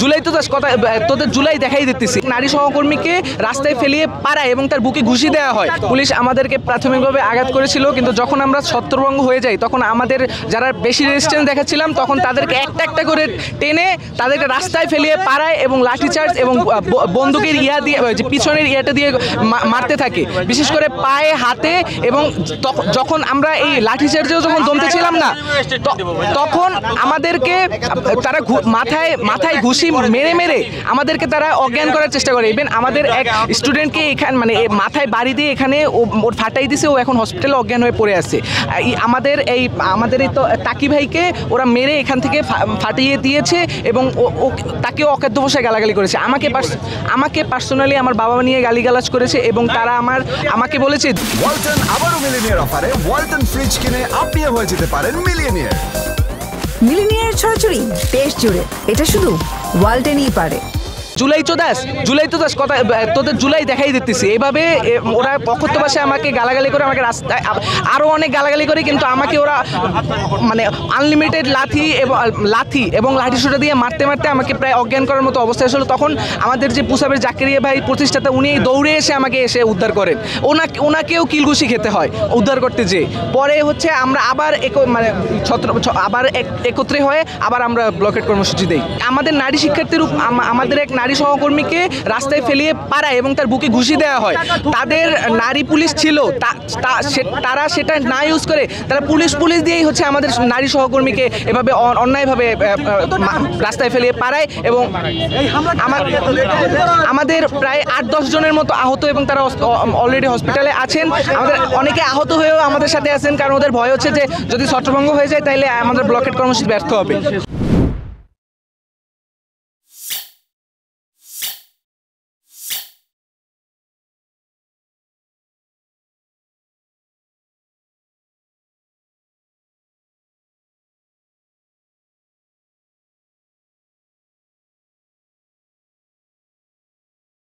জুলাই তো দাস কথা তোদের জুলাই দেখাই দিতেছি। নারী সহকর্মীকে রাস্তায় ফেলিয়ে পাড়ায় এবং তার বুকে ঘুষি দেওয়া হয়। পুলিশ আমাদেরকে প্রাথমিকভাবে আঘাত করেছিল, কিন্তু যখন আমরা ছত্রভঙ্গ হয়ে যাই তখন আমাদের যারা বেশি রেজিস্ট্যান্স দেখাচ্ছিলাম তখন তাদেরকে একটা একটা করে টেনে তাদেরকে রাস্তায় ফেলিয়ে পাড়ায় এবং লাঠিচার্জ এবং বন্দুকের ইয়া দিয়ে যে পিছনের ইয়াটা দিয়ে মারতে থাকে, বিশেষ করে পায়ে হাতে। এবং যখন আমরা এই লাঠিচার্জেও যখন দমতে ছিলাম না তখন আমাদেরকে তারা মাথায় ঘুষি মেরে মেরে আমাদেরকে তারা অজ্ঞান করার চেষ্টা করে। ইভেন আমাদের এক স্টুডেন্টকে এখানে মানে মাথায় বাড়ি দিয়ে এখানে ওর ফাটাই দিছে, ও এখন হসপিটালে অজ্ঞান হয়ে পড়ে আছে। আমাদের এই তাকি ভাইকে ওরা মেরে এখান থেকে ফাটিয়ে দিয়েছে এবং তাকেও অখাদ্যভাষায় গালাগালি করেছে। আমাকে পার্সোনালি আমার বাবা নিয়ে গালিগালাজ করেছে এবং তারা আমাকে বলেছে ওয়ালটন আবারও মিলিনিয়ার অফারে ওয়ালটন ফ্রিজ কিনে আপনিও হয়ে যেতে পারেন মিলিয়নিয়ার। মিলিনিয়ার ছড়াছড়ি দেশ জুড়ে, এটা শুধু ওয়ালটনই পারে। জুলাই তো দাস কথা তোদের জুলাই দেখাই দিতেছি। এভাবে ওরা পক্ষত্ব ভাষায় আমাকে গালাগালি করে, আমাকে রাস্তায় আরও অনেক গালাগালি করে, কিন্তু আমাকে ওরা মানে আনলিমিটেড লাঠি এবং লাঠি সোটা দিয়ে মারতে মারতে আমাকে প্রায় অজ্ঞান করার মতো অবস্থা ছিল। তখন আমাদের যে পুসাবের জাকেরিয়া ভাই প্রতিষ্ঠাতা, উনি দৌড়ে এসে আমাকে উদ্ধার করেন। ওনাকেও কিলঘুষি খেতে হয় উদ্ধার করতে যেয়ে। পরে হচ্ছে আমরা আবার একত্রে হয়ে আবার আমরা ব্লকেট কর্মসূচি দেই। আমাদের নারী শিক্ষার্থীর আমাদের এক নারী সহকর্মীকে রাস্তায় ফেলিয়ে পাড়ায় এবং তার বুকে ঘুষি দেওয়া হয়। তাদের নারী পুলিশ ছিল, তারা সেটা না ইউজ করে তারা পুলিশ দিয়েই হচ্ছে আমাদের নারী সহকর্মীকে এভাবে অন্যায়ভাবে রাস্তায় ফেলিয়ে পাড়ায় এবং আমাদের প্রায় 8-10 জনের মতো আহত এবং তারা অলরেডি হসপিটালে আছেন। আমাদের অনেকে আহত হয়েও আমাদের সাথে আছেন, কারণ ওদের ভয় হচ্ছে যে যদি ছত্রভঙ্গ হয়ে যায় তাহলে আমাদের ব্লকেট কর্মসূচি ব্যর্থ হবে।